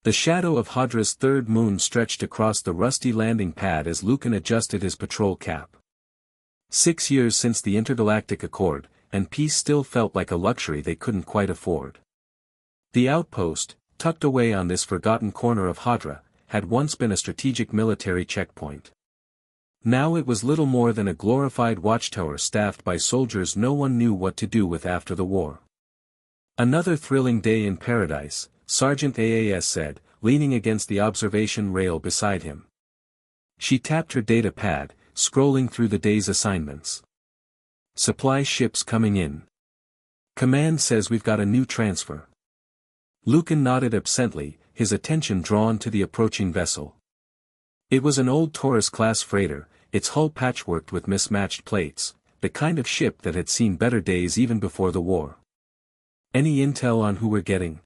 The shadow of Hadra's third moon stretched across the rusty landing pad as Lucan adjusted his patrol cap. 6 years since the intergalactic accord, and peace still felt like a luxury they couldn't quite afford. The outpost, tucked away on this forgotten corner of Hadra, had once been a strategic military checkpoint. Now it was little more than a glorified watchtower staffed by soldiers no one knew what to do with after the war. "Another thrilling day in paradise," Sergeant AAS said, leaning against the observation rail beside him. She tapped her data pad, scrolling through the day's assignments. "Supply ships coming in. Command says we've got a new transfer." Lucan nodded absently, his attention drawn to the approaching vessel. It was an old Taurus-class freighter, its hull patchworked with mismatched plates, the kind of ship that had seen better days even before the war. "Any intel on who we're getting?"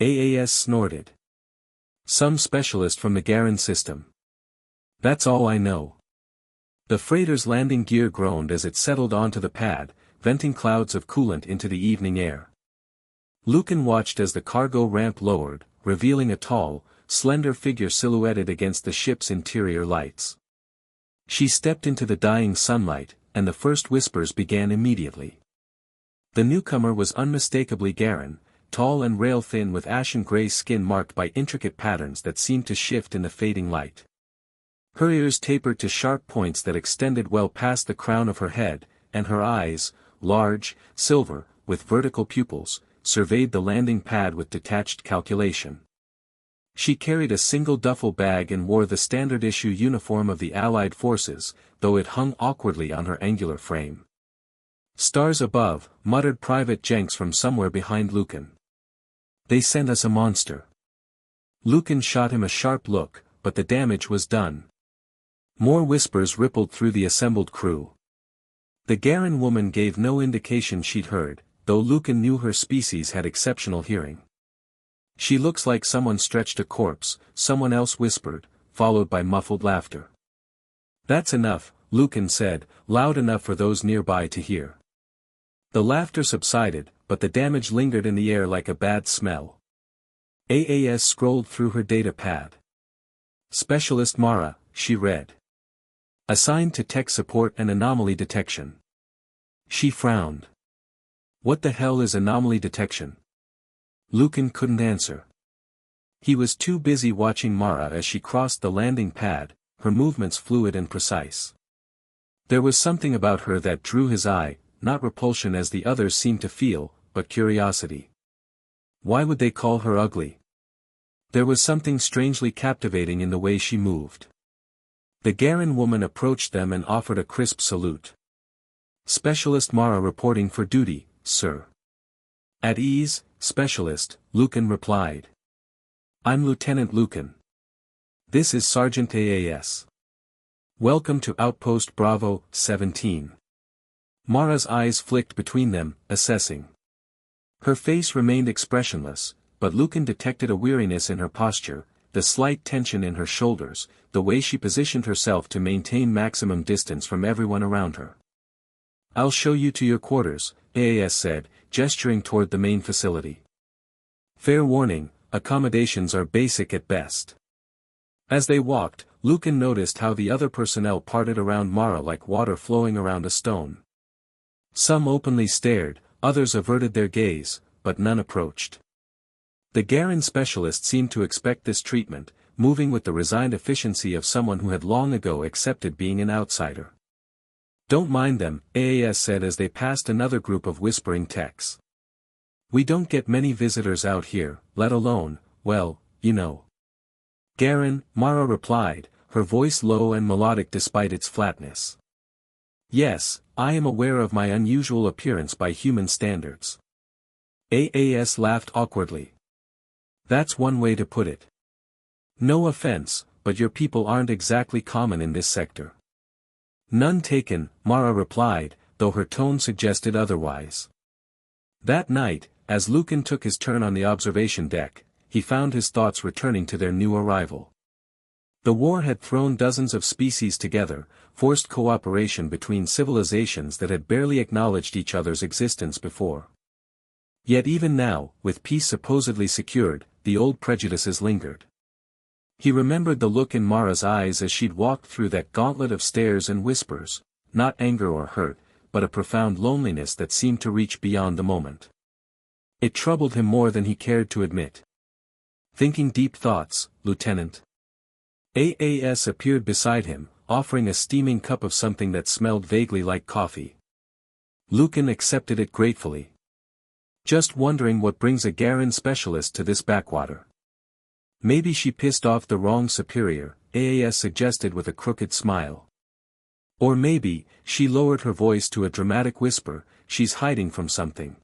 AAS snorted. "Some specialist from the Garen system. That's all I know." The freighter's landing gear groaned as it settled onto the pad, venting clouds of coolant into the evening air. Lucan watched as the cargo ramp lowered, revealing a tall, slender figure silhouetted against the ship's interior lights. She stepped into the dying sunlight, and the first whispers began immediately. The newcomer was unmistakably Garen, tall and rail-thin with ashen-gray skin marked by intricate patterns that seemed to shift in the fading light. Her ears tapered to sharp points that extended well past the crown of her head, and her eyes, large, silver, with vertical pupils, surveyed the landing pad with detached calculation. She carried a single duffel bag and wore the standard-issue uniform of the Allied forces, though it hung awkwardly on her angular frame. "Stars above," muttered Private Jenks from somewhere behind Lucan. "They sent us a monster." Lucan shot him a sharp look, but the damage was done. More whispers rippled through the assembled crew. The Garen woman gave no indication she'd heard, though Lucan knew her species had exceptional hearing. "She looks like someone stretched a corpse," someone else whispered, followed by muffled laughter. "That's enough," Lucan said, loud enough for those nearby to hear. The laughter subsided, but the damage lingered in the air like a bad smell. AAS scrolled through her data pad. "Specialist Mara," she read. "Assigned to tech support and anomaly detection." She frowned. "What the hell is anomaly detection?" Lucan couldn't answer. He was too busy watching Mara as she crossed the landing pad, her movements fluid and precise. There was something about her that drew his eye, not repulsion as the others seemed to feel, but curiosity. Why would they call her ugly? There was something strangely captivating in the way she moved. The Garen woman approached them and offered a crisp salute. "Specialist Mara reporting for duty, sir." "At ease, Specialist," Lucan replied. "I'm Lieutenant Lucan. This is Sergeant AAS. Welcome to Outpost Bravo, 17. Mara's eyes flicked between them, assessing. Her face remained expressionless, but Lucan detected a weariness in her posture, the slight tension in her shoulders, the way she positioned herself to maintain maximum distance from everyone around her. "I'll show you to your quarters," AAS said, gesturing toward the main facility. "Fair warning, accommodations are basic at best." As they walked, Lucan noticed how the other personnel parted around Mara like water flowing around a stone. Some openly stared, others averted their gaze, but none approached. The Garen specialist seemed to expect this treatment, moving with the resigned efficiency of someone who had long ago accepted being an outsider. "Don't mind them," AAS said as they passed another group of whispering techs. "We don't get many visitors out here, let alone, well, you know." "Garen," Mara replied, her voice low and melodic despite its flatness. "Yes, I am aware of my unusual appearance by human standards." AAS laughed awkwardly. "That's one way to put it. No offense, but your people aren't exactly common in this sector." "None taken," Mara replied, though her tone suggested otherwise. That night, as Lucan took his turn on the observation deck, he found his thoughts returning to their new arrival. The war had thrown dozens of species together, forced cooperation between civilizations that had barely acknowledged each other's existence before. Yet even now, with peace supposedly secured, the old prejudices lingered. He remembered the look in Mara's eyes as she'd walked through that gauntlet of stares and whispers, not anger or hurt, but a profound loneliness that seemed to reach beyond the moment. It troubled him more than he cared to admit. Thinking deep thoughts, Lieutenant. AAS appeared beside him, offering a steaming cup of something that smelled vaguely like coffee. Lucan accepted it gratefully. Just wondering what brings a Garen specialist to this backwater. Maybe she pissed off the wrong superior, AAS suggested with a crooked smile. Or maybe, she lowered her voice to a dramatic whisper, she's hiding from something.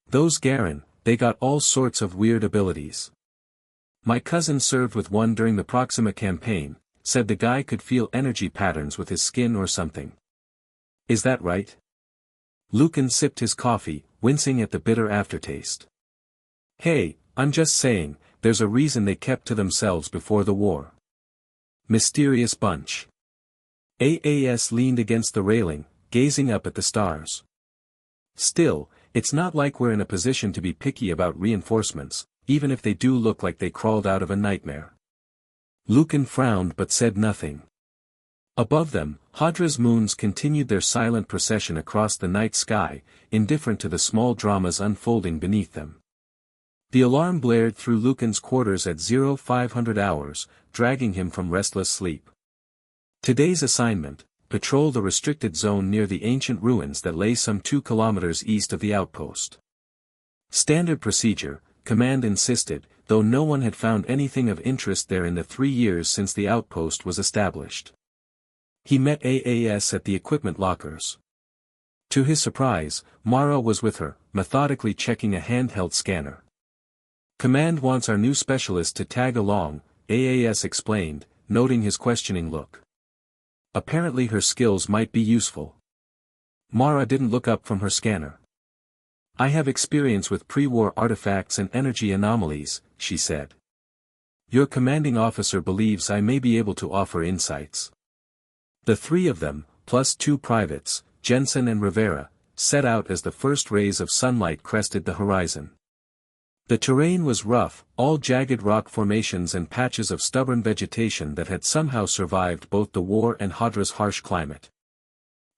Those Garen, they got all sorts of weird abilities. My cousin served with one during the Proxima campaign, said the guy could feel energy patterns with his skin or something. Is that right? Lucan sipped his coffee, wincing at the bitter aftertaste. Hey, I'm just saying, there's a reason they kept to themselves before the war. Mysterious bunch. AAS leaned against the railing, gazing up at the stars. Still, it's not like we're in a position to be picky about reinforcements, even if they do look like they crawled out of a nightmare. Lucan frowned but said nothing. Above them, Hadra's moons continued their silent procession across the night sky, indifferent to the small dramas unfolding beneath them. The alarm blared through Lucan's quarters at 0500 hours, dragging him from restless sleep. Today's assignment, patrol the restricted zone near the ancient ruins that lay some 2 kilometers east of the outpost. Standard procedure, Command insisted, though no one had found anything of interest there in the 3 years since the outpost was established. He met AAS at the equipment lockers. To his surprise, Mara was with her, methodically checking a handheld scanner. Command wants our new specialist to tag along, AAS explained, noting his questioning look. Apparently her skills might be useful. Mara didn't look up from her scanner. I have experience with pre-war artifacts and energy anomalies, she said. Your commanding officer believes I may be able to offer insights. The 3 of them, plus 2 privates, Jensen and Rivera, set out as the first rays of sunlight crested the horizon. The terrain was rough, all jagged rock formations and patches of stubborn vegetation that had somehow survived both the war and Hadra's harsh climate.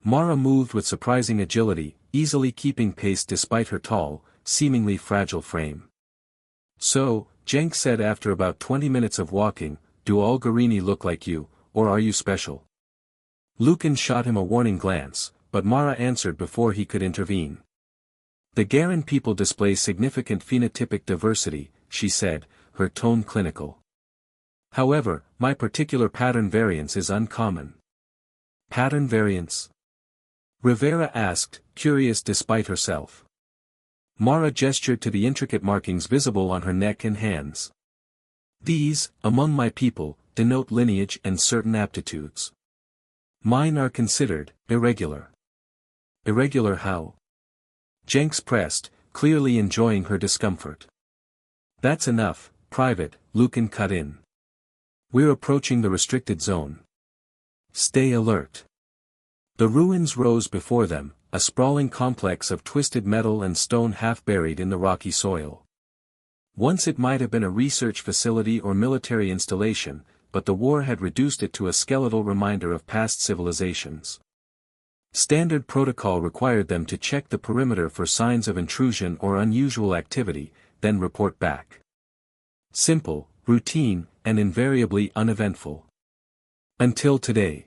Mara moved with surprising agility, easily keeping pace despite her tall, seemingly fragile frame. So, Jenk said after about 20 minutes of walking, do all Garini look like you, or are you special? Lucan shot him a warning glance, but Mara answered before he could intervene. The Garen people display significant phenotypic diversity, she said, her tone clinical. However, my particular pattern variance is uncommon. Pattern variance? Rivera asked, curious despite herself. Mara gestured to the intricate markings visible on her neck and hands. These, among my people, denote lineage and certain aptitudes. Mine are considered irregular. Irregular how? Jenks pressed, clearly enjoying her discomfort. That's enough, Private, Lucan cut in. We're approaching the restricted zone. Stay alert. The ruins rose before them, a sprawling complex of twisted metal and stone half buried in the rocky soil. Once it might have been a research facility or military installation, but the war had reduced it to a skeletal reminder of past civilizations. Standard protocol required them to check the perimeter for signs of intrusion or unusual activity, then report back. Simple, routine, and invariably uneventful. Until today.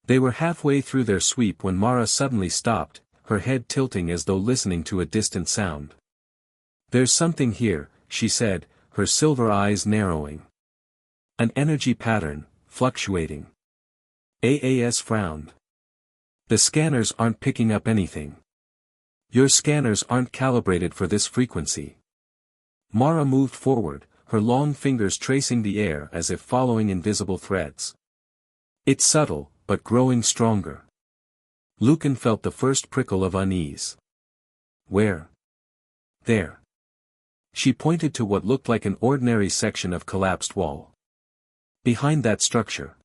They were halfway through their sweep when Mara suddenly stopped, her head tilting as though listening to a distant sound. There's something here, she said, her silver eyes narrowing. An energy pattern, fluctuating. AAS frowned. The scanners aren't picking up anything. Your scanners aren't calibrated for this frequency. Mara moved forward, her long fingers tracing the air as if following invisible threads. It's subtle, but growing stronger. Lucan felt the first prickle of unease. Where? There. She pointed to what looked like an ordinary section of collapsed wall. Behind that structure.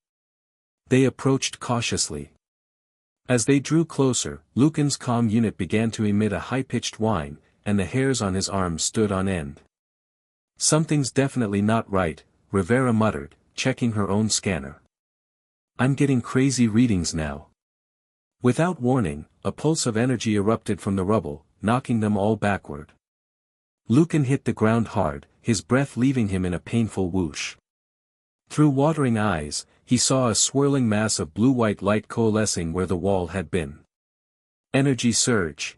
They approached cautiously. As they drew closer, Lucan's comm unit began to emit a high-pitched whine, and the hairs on his arms stood on end. Something's definitely not right, Rivera muttered, checking her own scanner. I'm getting crazy readings now. Without warning, a pulse of energy erupted from the rubble, knocking them all backward. Lucan hit the ground hard, his breath leaving him in a painful whoosh. Through watering eyes, he saw a swirling mass of blue-white light coalescing where the wall had been. Energy surge.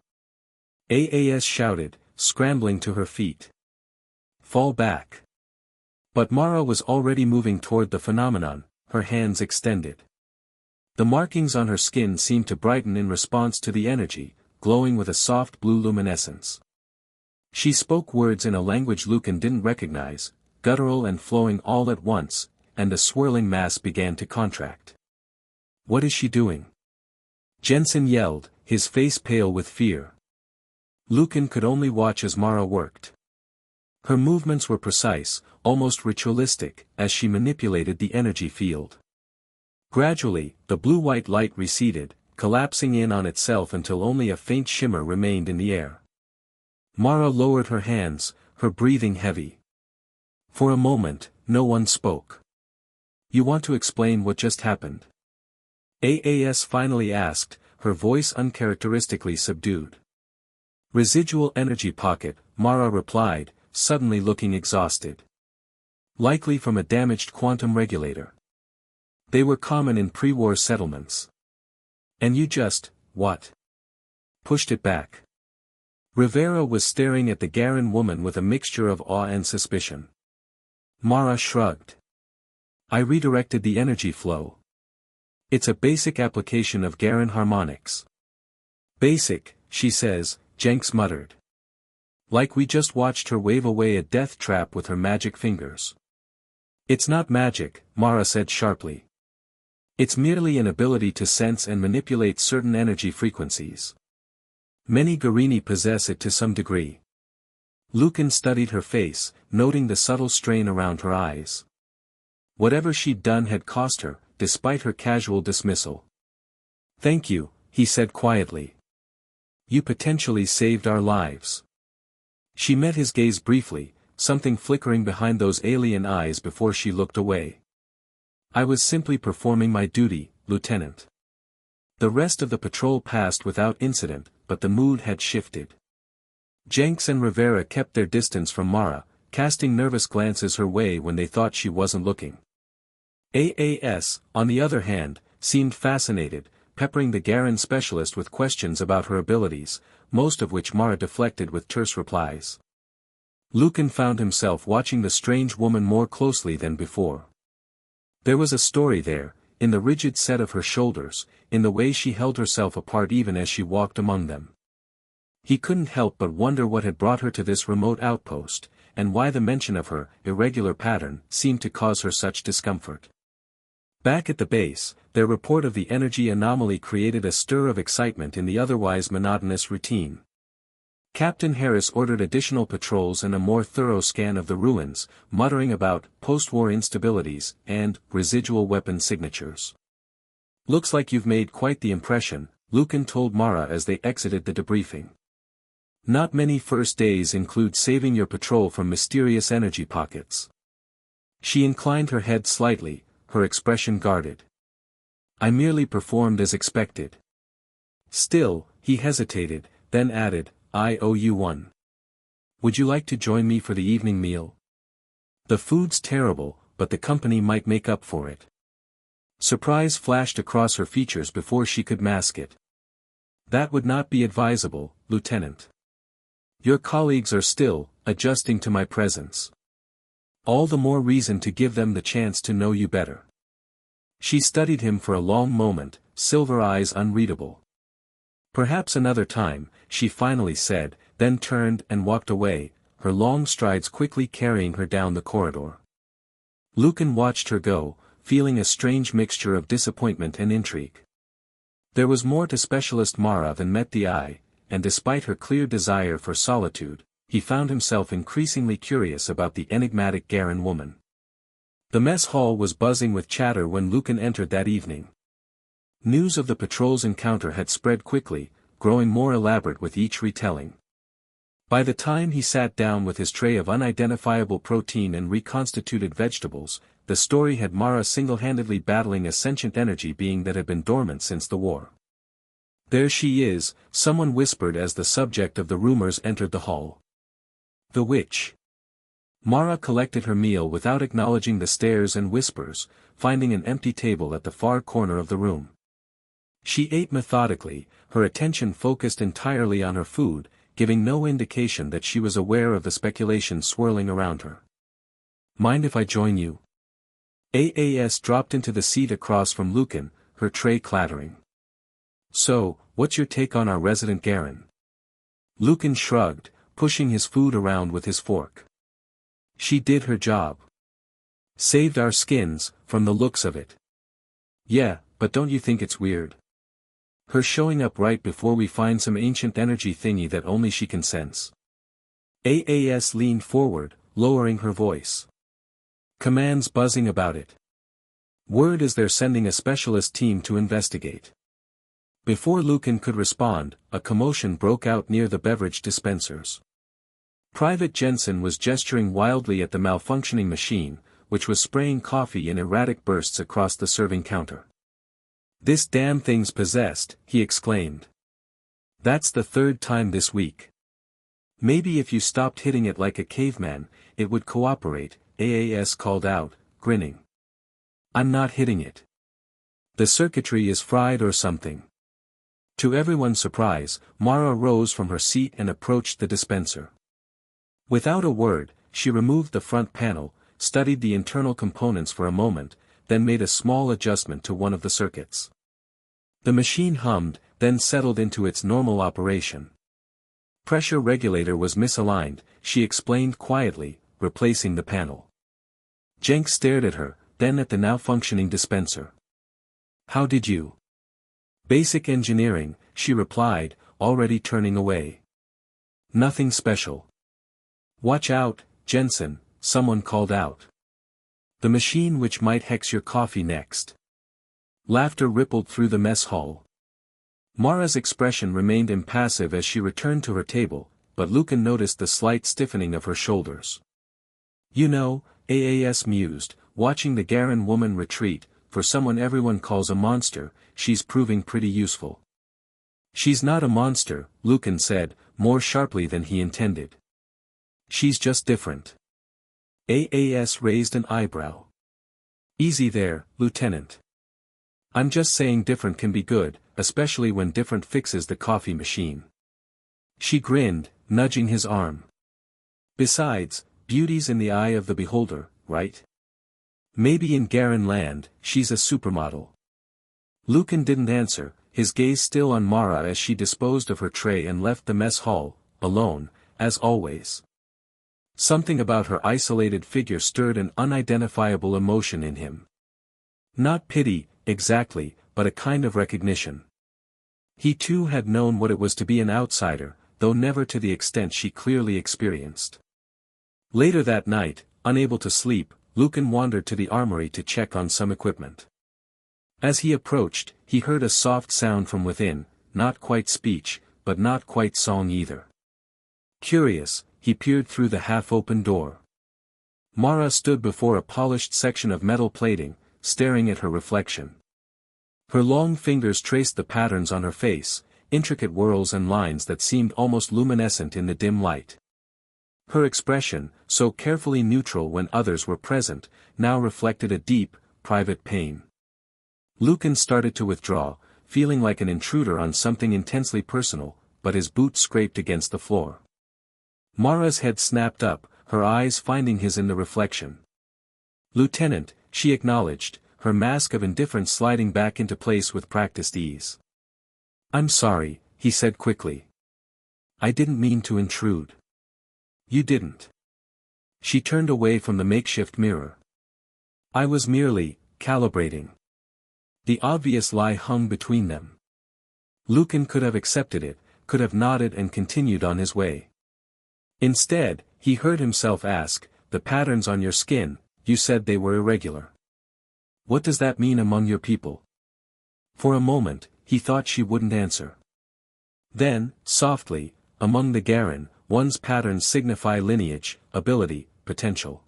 AAS shouted, scrambling to her feet. Fall back. But Mara was already moving toward the phenomenon, her hands extended. The markings on her skin seemed to brighten in response to the energy, glowing with a soft blue luminescence. She spoke words in a language Lucan didn't recognize, guttural and flowing all at once, and the swirling mass began to contract. What is she doing? Jensen yelled, his face pale with fear. Lucan could only watch as Mara worked. Her movements were precise, almost ritualistic, as she manipulated the energy field. Gradually, the blue-white light receded, collapsing in on itself until only a faint shimmer remained in the air. Mara lowered her hands, her breathing heavy. For a moment, no one spoke. You want to explain what just happened? AAS finally asked, her voice uncharacteristically subdued. Residual energy pocket, Mara replied, suddenly looking exhausted. Likely from a damaged quantum regulator. They were common in pre-war settlements. And you just, what? Pushed it back. Rivera was staring at the Garen woman with a mixture of awe and suspicion. Mara shrugged. I redirected the energy flow. It's a basic application of Garen harmonics. Basic, she says, Jenks muttered. Like we just watched her wave away a death trap with her magic fingers. It's not magic, Mara said sharply. It's merely an ability to sense and manipulate certain energy frequencies. Many Garini possess it to some degree. Lucan studied her face, noting the subtle strain around her eyes. Whatever she'd done had cost her, despite her casual dismissal. Thank you, he said quietly. You potentially saved our lives. She met his gaze briefly, something flickering behind those alien eyes before she looked away. I was simply performing my duty, Lieutenant. The rest of the patrol passed without incident, but the mood had shifted. Jenks and Rivera kept their distance from Mara, casting nervous glances her way when they thought she wasn't looking. AAS, on the other hand, seemed fascinated, peppering the Garen specialist with questions about her abilities, most of which Mara deflected with terse replies. Lucan found himself watching the strange woman more closely than before. There was a story there, in the rigid set of her shoulders, in the way she held herself apart even as she walked among them. He couldn't help but wonder what had brought her to this remote outpost, and why the mention of her irregular pattern seemed to cause her such discomfort. Back at the base, their report of the energy anomaly created a stir of excitement in the otherwise monotonous routine. Captain Harris ordered additional patrols and a more thorough scan of the ruins, muttering about post-war instabilities and residual weapon signatures. Looks like you've made quite the impression, Lucan told Mara as they exited the debriefing. Not many first days include saving your patrol from mysterious energy pockets. She inclined her head slightly, her expression guarded. I merely performed as expected. Still, he hesitated, then added, I owe you one. Would you like to join me for the evening meal? The food's terrible, but the company might make up for it. Surprise flashed across her features before she could mask it. That would not be advisable, Lieutenant. Your colleagues are still adjusting to my presence. All the more reason to give them the chance to know you better. She studied him for a long moment, silver eyes unreadable. Perhaps another time, she finally said, then turned and walked away, her long strides quickly carrying her down the corridor. Lucan watched her go, feeling a strange mixture of disappointment and intrigue. There was more to Specialist Mara than met the eye, and despite her clear desire for solitude, he found himself increasingly curious about the enigmatic Garen woman. The mess hall was buzzing with chatter when Lucan entered that evening. News of the patrol's encounter had spread quickly, growing more elaborate with each retelling. By the time he sat down with his tray of unidentifiable protein and reconstituted vegetables, the story had Mara single-handedly battling a sentient energy being that had been dormant since the war. "There she is," someone whispered as the subject of the rumors entered the hall. "The witch." Mara collected her meal without acknowledging the stares and whispers, finding an empty table at the far corner of the room. She ate methodically, her attention focused entirely on her food, giving no indication that she was aware of the speculation swirling around her. "Mind if I join you?" Aas dropped into the seat across from Lucan, her tray clattering. "So, what's your take on our resident Garen?" Lucan shrugged, pushing his food around with his fork. "She did her job. Saved our skins, from the looks of it." "Yeah, but don't you think it's weird? Her showing up right before we find some ancient energy thingy that only she can sense." Aas leaned forward, lowering her voice. "Command's buzzing about it. Word is they're sending a specialist team to investigate." Before Lucan could respond, a commotion broke out near the beverage dispensers. Private Jensen was gesturing wildly at the malfunctioning machine, which was spraying coffee in erratic bursts across the serving counter. "This damn thing's possessed," he exclaimed. "That's the third time this week. Maybe if you stopped hitting it like a caveman, it would cooperate," Aas called out, grinning. "I'm not hitting it. The circuitry is fried or something." To everyone's surprise, Mara rose from her seat and approached the dispenser. Without a word, she removed the front panel, studied the internal components for a moment, then made a small adjustment to one of the circuits. The machine hummed, then settled into its normal operation. Pressure regulator was misaligned, she explained quietly, replacing the panel. Jenks stared at her, then at the now functioning dispenser. "How did you?" "Basic engineering," she replied, already turning away. "Nothing special." "Watch out, Jensen," someone called out. "The machine which might hex your coffee next." Laughter rippled through the mess hall. Mara's expression remained impassive as she returned to her table, but Lucan noticed the slight stiffening of her shoulders. "You know," Aas mused, watching the Garen woman retreat, "for someone everyone calls a monster, she's proving pretty useful." "She's not a monster," Lucan said, more sharply than he intended. "She's just different." Aas raised an eyebrow. "Easy there, Lieutenant. I'm just saying different can be good, especially when different fixes the coffee machine." She grinned, nudging his arm. "Besides, beauty's in the eye of the beholder, right? Maybe in Garen land, she's a supermodel." Lucan didn't answer, his gaze still on Mara as she disposed of her tray and left the mess hall, alone, as always. Something about her isolated figure stirred an unidentifiable emotion in him. Not pity, exactly, but a kind of recognition. He too had known what it was to be an outsider, though never to the extent she clearly experienced. Later that night, unable to sleep, Lucan wandered to the armory to check on some equipment. As he approached, he heard a soft sound from within, not quite speech, but not quite song either. Curious, he peered through the half-open door. Mara stood before a polished section of metal plating, staring at her reflection. Her long fingers traced the patterns on her face, intricate whorls and lines that seemed almost luminescent in the dim light. Her expression, so carefully neutral when others were present, now reflected a deep, private pain. Lucan started to withdraw, feeling like an intruder on something intensely personal, but his boot scraped against the floor. Mara's head snapped up, her eyes finding his in the reflection. "Lieutenant," she acknowledged, her mask of indifference sliding back into place with practiced ease. "I'm sorry," he said quickly. "I didn't mean to intrude." "You didn't." She turned away from the makeshift mirror. "I was merely calibrating." The obvious lie hung between them. Lucan could have accepted it, could have nodded and continued on his way. Instead, he heard himself ask, "The patterns on your skin, you said they were irregular. What does that mean among your people?" For a moment, he thought she wouldn't answer. Then, softly, "Among the Garen, one's patterns signify lineage, ability, potential.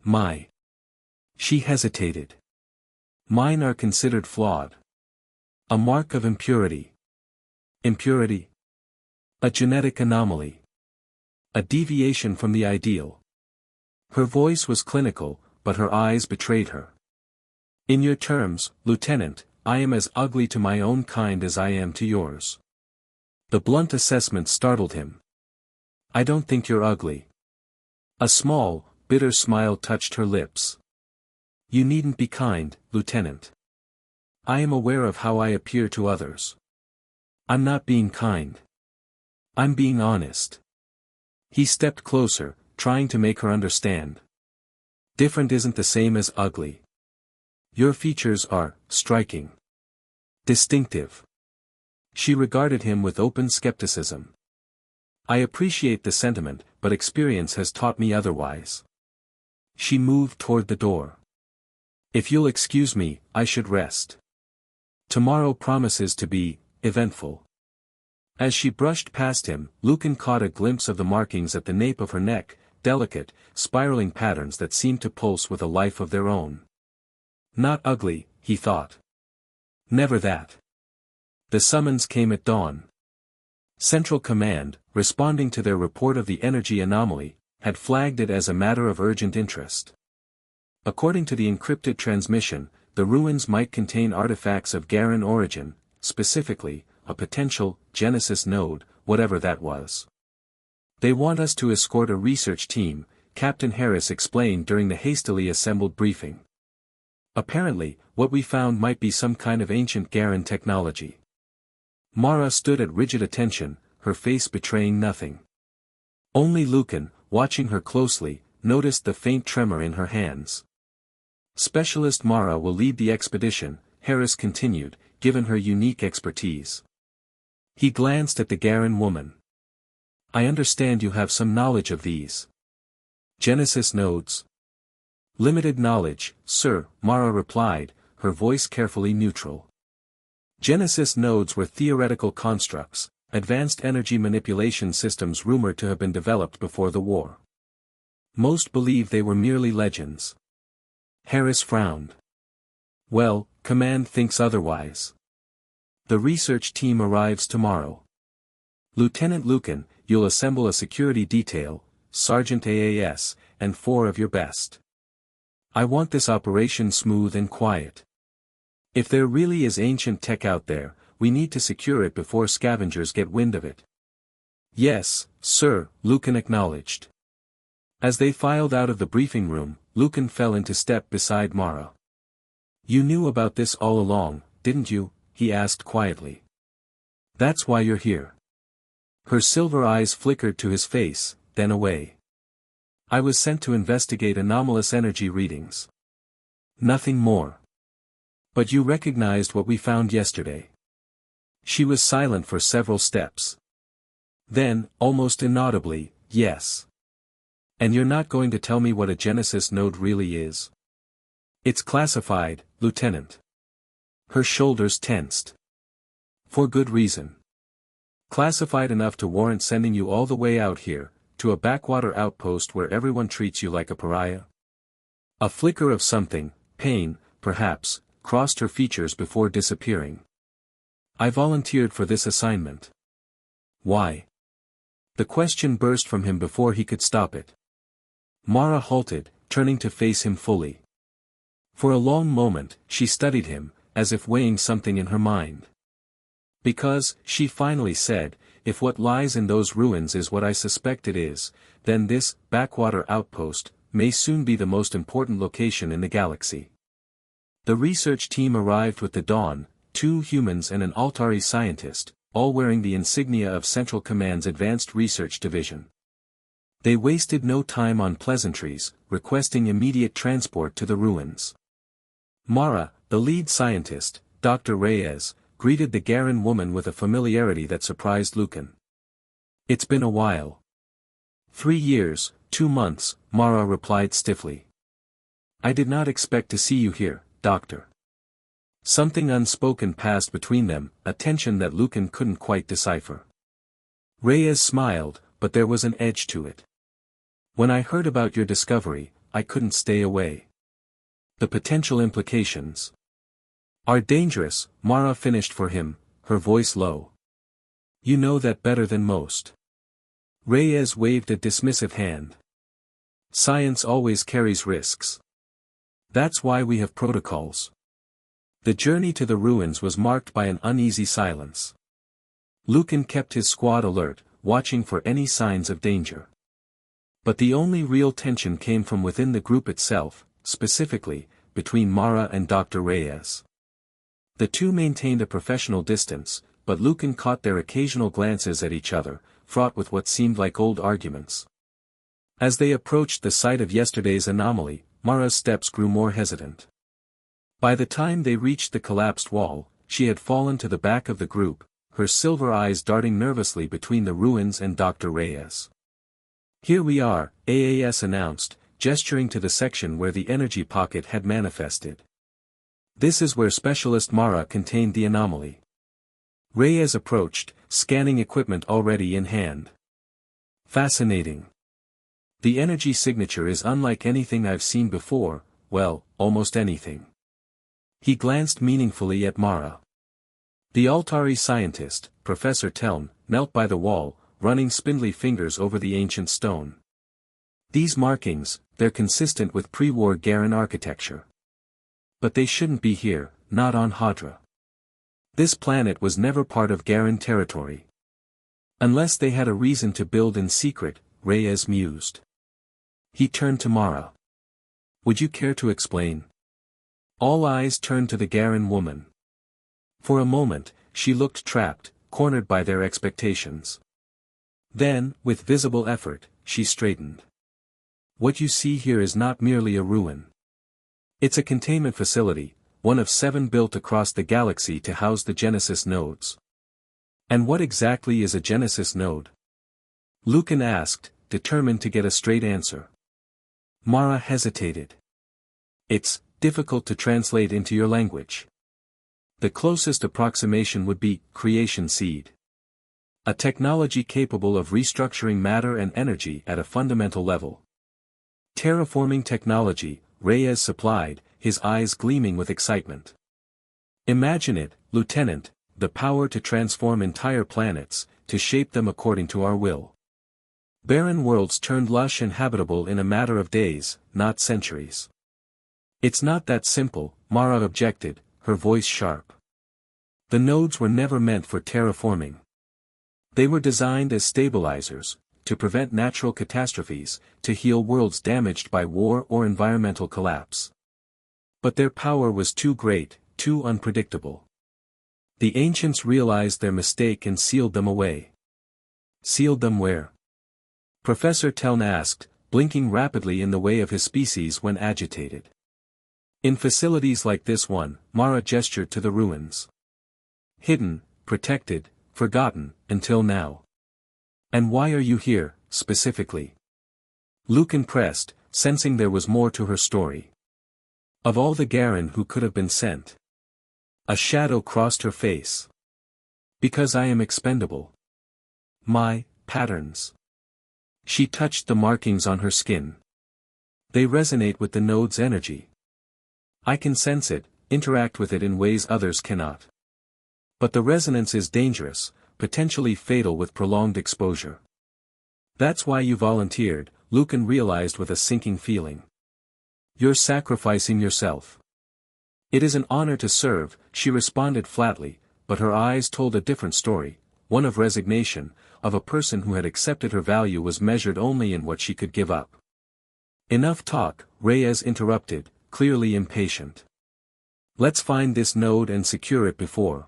My. She hesitated. Mine are considered flawed. A mark of impurity. Impurity? A genetic anomaly. A deviation from the ideal. Her voice was clinical, but her eyes betrayed her. In your terms, Lieutenant, I am as ugly to my own kind as I am to yours. The blunt assessment startled him. I don't think you're ugly. A small, bitter smile touched her lips. You needn't be kind, Lieutenant. I am aware of how I appear to others. I'm not being kind. I'm being honest. He stepped closer, trying to make her understand. Different isn't the same as ugly. Your features are striking. Distinctive. She regarded him with open skepticism. I appreciate the sentiment, but experience has taught me otherwise. She moved toward the door. If you'll excuse me, I should rest. Tomorrow promises to be eventful. As she brushed past him, Lucan caught a glimpse of the markings at the nape of her neck, delicate, spiraling patterns that seemed to pulse with a life of their own. Not ugly, he thought. Never that. The summons came at dawn. Central Command, responding to their report of the energy anomaly, had flagged it as a matter of urgent interest. According to the encrypted transmission, the ruins might contain artifacts of Garen origin, specifically, a potential Genesis node, whatever that was. They want us to escort a research team, Captain Harris explained during the hastily assembled briefing. Apparently, what we found might be some kind of ancient Garen technology. Mara stood at rigid attention, her face betraying nothing. Only Lucan, watching her closely, noticed the faint tremor in her hands. Specialist Mara will lead the expedition, Harris continued, given her unique expertise. He glanced at the Garen woman. I understand you have some knowledge of these Genesis nodes. Limited knowledge, sir, Mara replied, her voice carefully neutral. Genesis nodes were theoretical constructs, advanced energy manipulation systems rumored to have been developed before the war. Most believe they were merely legends. Harris frowned. Well, Command thinks otherwise. The research team arrives tomorrow. Lieutenant Lucan, you'll assemble a security detail, Sergeant AAS, and 4 of your best. I want this operation smooth and quiet. If there really is ancient tech out there, we need to secure it before scavengers get wind of it. Yes, sir, Lucan acknowledged. As they filed out of the briefing room, Lucan fell into step beside Mara. You knew about this all along, didn't you? He asked quietly. That's why you're here. Her silver eyes flickered to his face, then away. I was sent to investigate anomalous energy readings. Nothing more. But you recognized what we found yesterday. She was silent for several steps. Then, almost inaudibly, yes. And you're not going to tell me what a Genesis node really is? It's classified, Lieutenant. Her shoulders tensed. For good reason. Classified enough to warrant sending you all the way out here, to a backwater outpost where everyone treats you like a pariah? A flicker of something, pain, perhaps, crossed her features before disappearing. I volunteered for this assignment. Why? The question burst from him before he could stop it. Mara halted, turning to face him fully. For a long moment, she studied him, as if weighing something in her mind. Because, she finally said, if what lies in those ruins is what I suspect it is, then this backwater outpost may soon be the most important location in the galaxy. The research team arrived with the dawn, 2 humans and an Altari scientist, all wearing the insignia of Central Command's Advanced Research Division. They wasted no time on pleasantries, requesting immediate transport to the ruins. Mara, the lead scientist, Dr. Reyes, greeted the Garen woman with a familiarity that surprised Lucan. It's been a while. 3 years, 2 months, Mara replied stiffly. I did not expect to see you here, Doctor. Something unspoken passed between them, a tension that Lucan couldn't quite decipher. Reyes smiled, but there was an edge to it. When I heard about your discovery, I couldn't stay away. The potential implications are dangerous, Mara finished for him, her voice low. You know that better than most. Reyes waved a dismissive hand. Science always carries risks. That's why we have protocols. The journey to the ruins was marked by an uneasy silence. Lucan kept his squad alert, watching for any signs of danger. But the only real tension came from within the group itself, specifically, between Mara and Dr. Reyes. The two maintained a professional distance, but Lucan caught their occasional glances at each other, fraught with what seemed like old arguments. As they approached the site of yesterday's anomaly, Mara's steps grew more hesitant. By the time they reached the collapsed wall, she had fallen to the back of the group, her silver eyes darting nervously between the ruins and Dr. Reyes. Here we are, AAS announced, gesturing to the section where the energy pocket had manifested. This is where Specialist Mara contained the anomaly. Reyes approached, scanning equipment already in hand. Fascinating. The energy signature is unlike anything I've seen before, well, almost anything. He glanced meaningfully at Mara. The Altari scientist, Professor Teln, knelt by the wall, running spindly fingers over the ancient stone. These markings, they're consistent with pre-war Garen architecture. But they shouldn't be here, not on Hadra. This planet was never part of Garen territory. Unless they had a reason to build in secret, Reyes mused. He turned to Mara. Would you care to explain? All eyes turned to the Garen woman. For a moment, she looked trapped, cornered by their expectations. Then, with visible effort, she straightened. What you see here is not merely a ruin. It's a containment facility, one of 7 built across the galaxy to house the Genesis nodes. And what exactly is a Genesis node? Lucan asked, determined to get a straight answer. Mara hesitated. It's difficult to translate into your language. The closest approximation would be creation seed. A technology capable of restructuring matter and energy at a fundamental level. Terraforming technology, Reyes supplied, his eyes gleaming with excitement. Imagine it, Lieutenant, the power to transform entire planets, to shape them according to our will. Barren worlds turned lush and habitable in a matter of days, not centuries. It's not that simple, Mara objected, her voice sharp. The nodes were never meant for terraforming. They were designed as stabilizers, to prevent natural catastrophes, to heal worlds damaged by war or environmental collapse. But their power was too great, too unpredictable. The ancients realized their mistake and sealed them away. Sealed them where? Professor Teln asked, blinking rapidly in the way of his species when agitated. In facilities like this one, Mara gestured to the ruins. Hidden, protected, forgotten, until now. And why are you here, specifically? Lucan pressed, sensing there was more to her story. Of all the Garen who could have been sent. A shadow crossed her face. Because I am expendable. My patterns. She touched the markings on her skin. They resonate with the node's energy. I can sense it, interact with it in ways others cannot. But the resonance is dangerous, potentially fatal with prolonged exposure. That's why you volunteered, Lucan realized with a sinking feeling. You're sacrificing yourself. It is an honor to serve, she responded flatly, but her eyes told a different story, one of resignation, of a person who had accepted her value was measured only in what she could give up. Enough talk, Reyes interrupted, clearly impatient. Let's find this node and secure it before.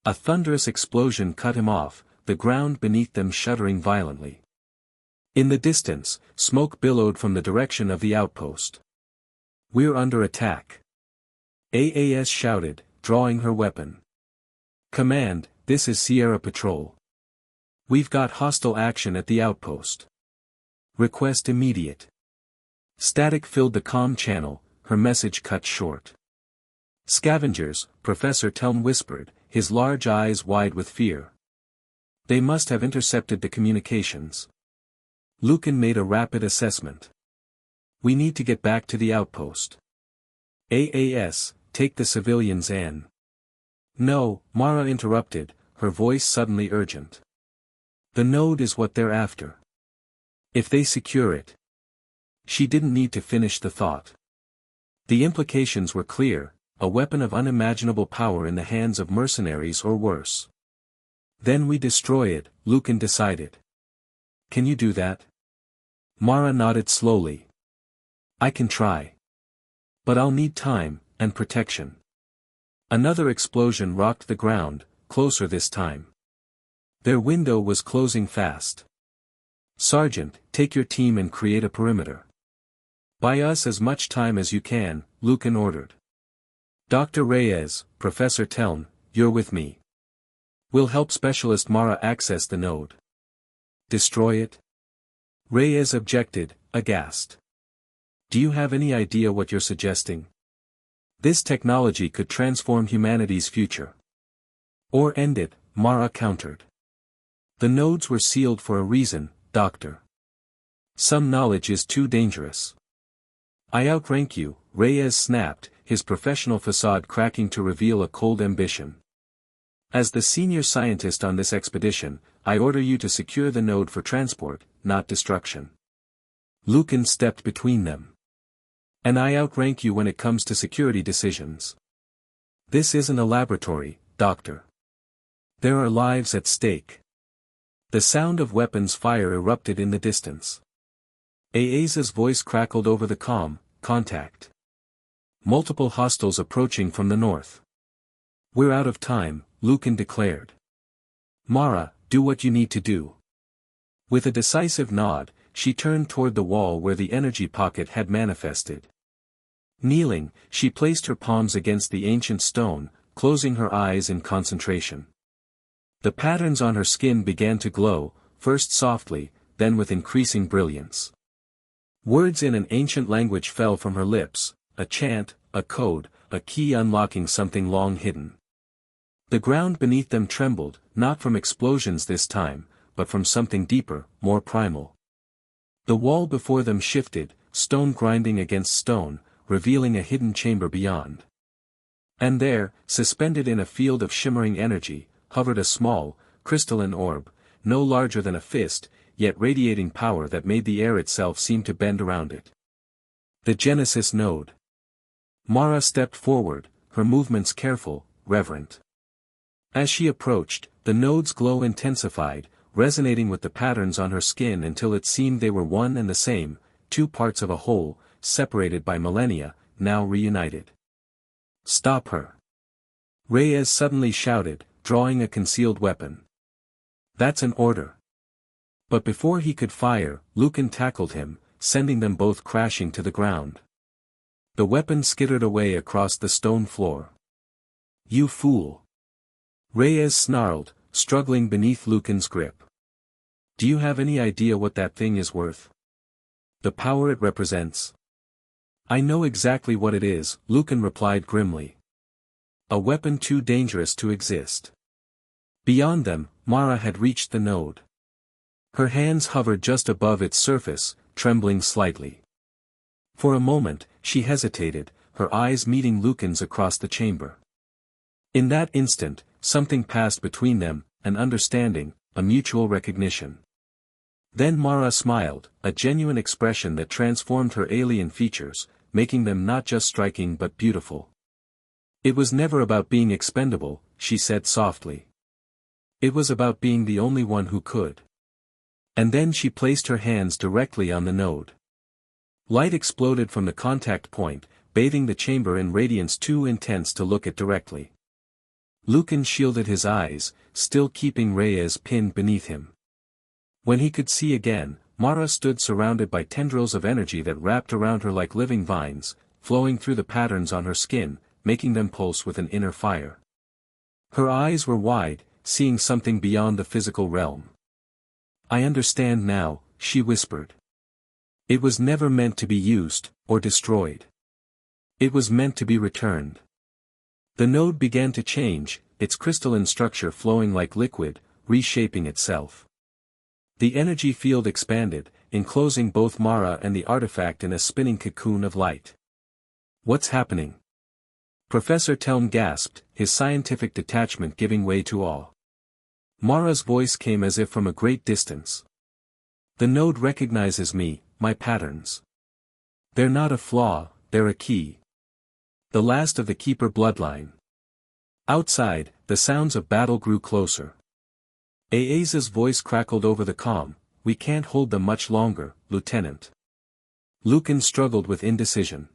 A thunderous explosion cut him off, the ground beneath them shuddering violently. In the distance, smoke billowed from the direction of the outpost. We're under attack. AAS shouted, drawing her weapon. Command, this is Sierra Patrol. We've got hostile action at the outpost. Request immediate. Static filled the comm channel, her message cut short. Scavengers, Professor Telm whispered, his large eyes wide with fear. They must have intercepted the communications. Lucan made a rapid assessment. We need to get back to the outpost. AAS, take the civilians in. No, Mara interrupted, her voice suddenly urgent. The node is what they're after. If they secure it. She didn't need to finish the thought. The implications were clear, a weapon of unimaginable power in the hands of mercenaries or worse. Then we destroy it, Lucan decided. Can you do that? Mara nodded slowly. I can try. But I'll need time, and protection. Another explosion rocked the ground, closer this time. Their window was closing fast. Sergeant, take your team and create a perimeter. Buy us as much time as you can, Lucan ordered. Dr. Reyes, Professor Teln, you're with me. We'll help Specialist Mara access the node. Destroy it? Reyes objected, aghast. Do you have any idea what you're suggesting? This technology could transform humanity's future. Or end it, Mara countered. The nodes were sealed for a reason, Doctor. Some knowledge is too dangerous. I outrank you, Reyes snapped, his professional facade cracking to reveal a cold ambition. As the senior scientist on this expedition, I order you to secure the node for transport, not destruction. Lucan stepped between them. And I outrank you when it comes to security decisions. This isn't a laboratory, Doctor. There are lives at stake. The sound of weapons fire erupted in the distance. Aasa's voice crackled over the comm, contact. Multiple hostiles approaching from the north. We're out of time, Lucan declared. Mara, do what you need to do. With a decisive nod, she turned toward the wall where the energy pocket had manifested. Kneeling, she placed her palms against the ancient stone, closing her eyes in concentration. The patterns on her skin began to glow, first softly, then with increasing brilliance. Words in an ancient language fell from her lips, a chant, a code, a key unlocking something long hidden. The ground beneath them trembled, not from explosions this time, but from something deeper, more primal. The wall before them shifted, stone grinding against stone, revealing a hidden chamber beyond. And there, suspended in a field of shimmering energy, hovered a small, crystalline orb, no larger than a fist, yet radiating power that made the air itself seem to bend around it. The Genesis node. Mara stepped forward, her movements careful, reverent. As she approached, the node's glow intensified, resonating with the patterns on her skin until it seemed they were one and the same, two parts of a whole, separated by millennia, now reunited. Stop her! Reyes suddenly shouted, drawing a concealed weapon. That's an order. But before he could fire, Lucan tackled him, sending them both crashing to the ground. The weapon skittered away across the stone floor. You fool! Reyes snarled, struggling beneath Lucan's grip. Do you have any idea what that thing is worth? The power it represents? I know exactly what it is, Lucan replied grimly. A weapon too dangerous to exist. Beyond them, Mara had reached the node. Her hands hovered just above its surface, trembling slightly. For a moment, she hesitated, her eyes meeting Lucan's across the chamber. In that instant, something passed between them, an understanding, a mutual recognition. Then Mara smiled, a genuine expression that transformed her alien features, making them not just striking but beautiful. It was never about being expendable, she said softly. It was about being the only one who could. And then she placed her hands directly on the node. Light exploded from the contact point, bathing the chamber in radiance too intense to look at directly. Lucan shielded his eyes, still keeping Reyes pinned beneath him. When he could see again, Mara stood surrounded by tendrils of energy that wrapped around her like living vines, flowing through the patterns on her skin, making them pulse with an inner fire. Her eyes were wide, seeing something beyond the physical realm. I understand now, she whispered. It was never meant to be used, or destroyed. It was meant to be returned. The node began to change, its crystalline structure flowing like liquid, reshaping itself. The energy field expanded, enclosing both Mara and the artifact in a spinning cocoon of light. "What's happening?" Professor Telm gasped, his scientific detachment giving way to awe. Mara's voice came as if from a great distance. "The node recognizes me, my patterns. They're not a flaw, they're a key. The last of the Keeper bloodline." Outside, the sounds of battle grew closer. Aaza's voice crackled over the calm. "We can't hold them much longer, Lieutenant." Lucan struggled with indecision.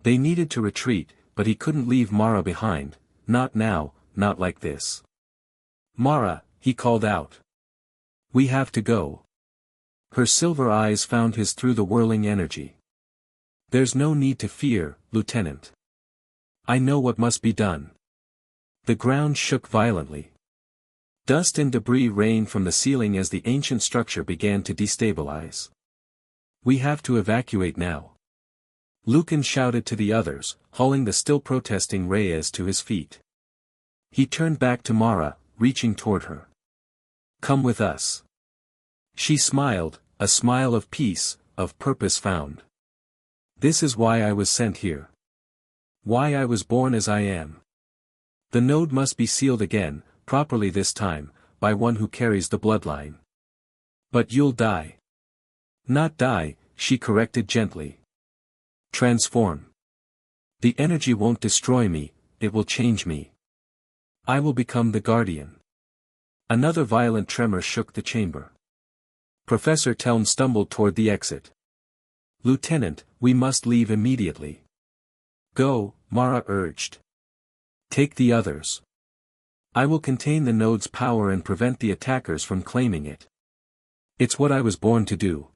They needed to retreat, but he couldn't leave Mara behind, not now, not like this. "Mara," he called out. "We have to go." Her silver eyes found his through the whirling energy. "There's no need to fear, Lieutenant. I know what must be done." The ground shook violently. Dust and debris rained from the ceiling as the ancient structure began to destabilize. "We have to evacuate now." Lucan shouted to the others, hauling the still protesting Reyes to his feet. He turned back to Mara, reaching toward her. "Come with us." She smiled, a smile of peace, of purpose found. "This is why I was sent here. Why I was born as I am. The node must be sealed again, properly this time, by one who carries the bloodline." "But you'll die." "Not die," she corrected gently. "Transform. The energy won't destroy me, it will change me. I will become the guardian." Another violent tremor shook the chamber. Professor Telm stumbled toward the exit. "Lieutenant, we must leave immediately." "Go," Mara urged. "Take the others. I will contain the node's power and prevent the attackers from claiming it. It's what I was born to do."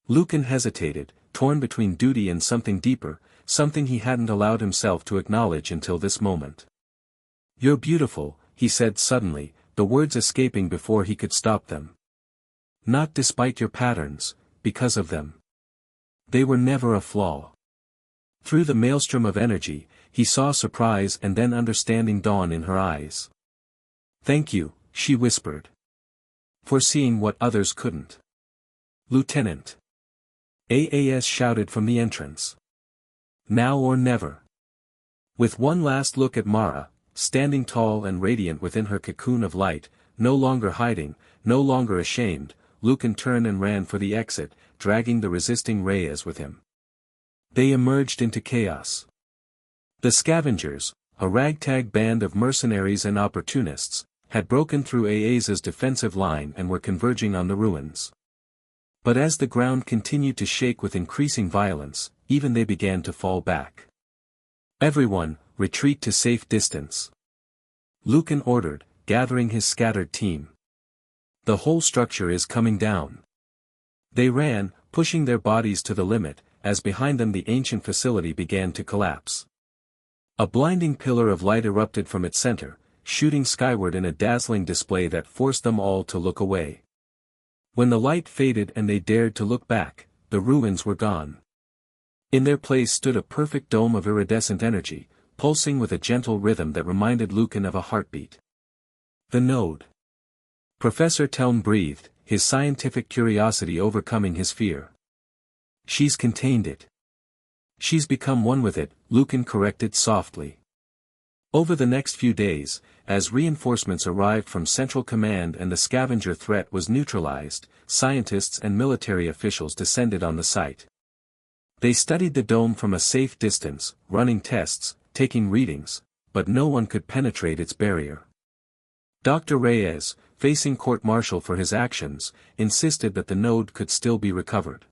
Lucan hesitated, torn between duty and something deeper, something he hadn't allowed himself to acknowledge until this moment. "You're beautiful," he said suddenly, the words escaping before he could stop them. "Not despite your patterns, because of them. They were never a flaw." Through the maelstrom of energy, he saw surprise and then understanding dawn in her eyes. "Thank you," she whispered. "For seeing what others couldn't." "Lieutenant." Aas shouted from the entrance. "Now or never." With one last look at Mara, standing tall and radiant within her cocoon of light, no longer hiding, no longer ashamed, Lucan turned and ran for the exit, dragging the resisting Reyes with him. They emerged into chaos. The scavengers, a ragtag band of mercenaries and opportunists, had broken through Aaza's defensive line and were converging on the ruins. But as the ground continued to shake with increasing violence, even they began to fall back. "Everyone, retreat to safe distance," Lucan ordered, gathering his scattered team. "The whole structure is coming down." They ran, pushing their bodies to the limit, as behind them the ancient facility began to collapse. A blinding pillar of light erupted from its center, shooting skyward in a dazzling display that forced them all to look away. When the light faded and they dared to look back, the ruins were gone. In their place stood a perfect dome of iridescent energy, pulsing with a gentle rhythm that reminded Lucan of a heartbeat. "The node." Professor Telm breathed, his scientific curiosity overcoming his fear. "She's contained it." "She's become one with it," Lucan corrected softly. Over the next few days, as reinforcements arrived from Central Command and the scavenger threat was neutralized, scientists and military officials descended on the site. They studied the dome from a safe distance, running tests, taking readings, but no one could penetrate its barrier. Dr. Reyes, facing court-martial for his actions, insisted that the node could still be recovered.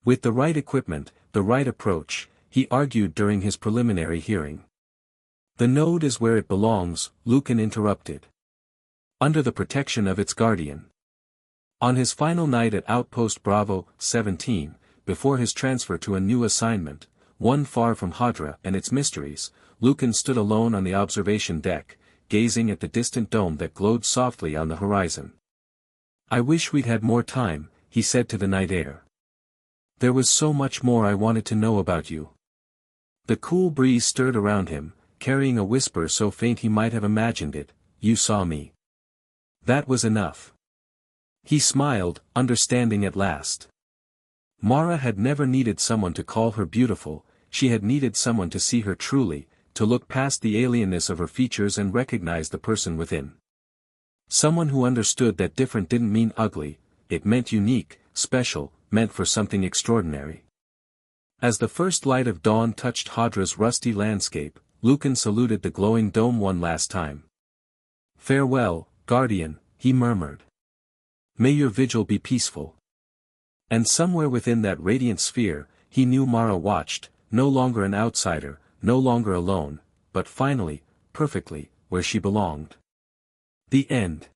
With the right equipment, the right approach, he argued during his preliminary hearing. "The node is where it belongs," Lucan interrupted. "Under the protection of its guardian." On his final night at Outpost Bravo 17, before his transfer to a new assignment, one far from Hadra and its mysteries, Lucan stood alone on the observation deck, gazing at the distant dome that glowed softly on the horizon. "I wish we'd had more time," he said to the night air. "There was so much more I wanted to know about you." The cool breeze stirred around him, carrying a whisper so faint he might have imagined it, "You saw me." That was enough. He smiled, understanding at last. Mara had never needed someone to call her beautiful, she had needed someone to see her truly, to look past the alienness of her features and recognize the person within. Someone who understood that different didn't mean ugly, it meant unique, special, meant for something extraordinary. As the first light of dawn touched Hadra's rusty landscape, Lucan saluted the glowing dome one last time. "Farewell, Guardian," he murmured. "May your vigil be peaceful." And somewhere within that radiant sphere, he knew Mara watched, no longer an outsider, no longer alone, but finally, perfectly, where she belonged. The end.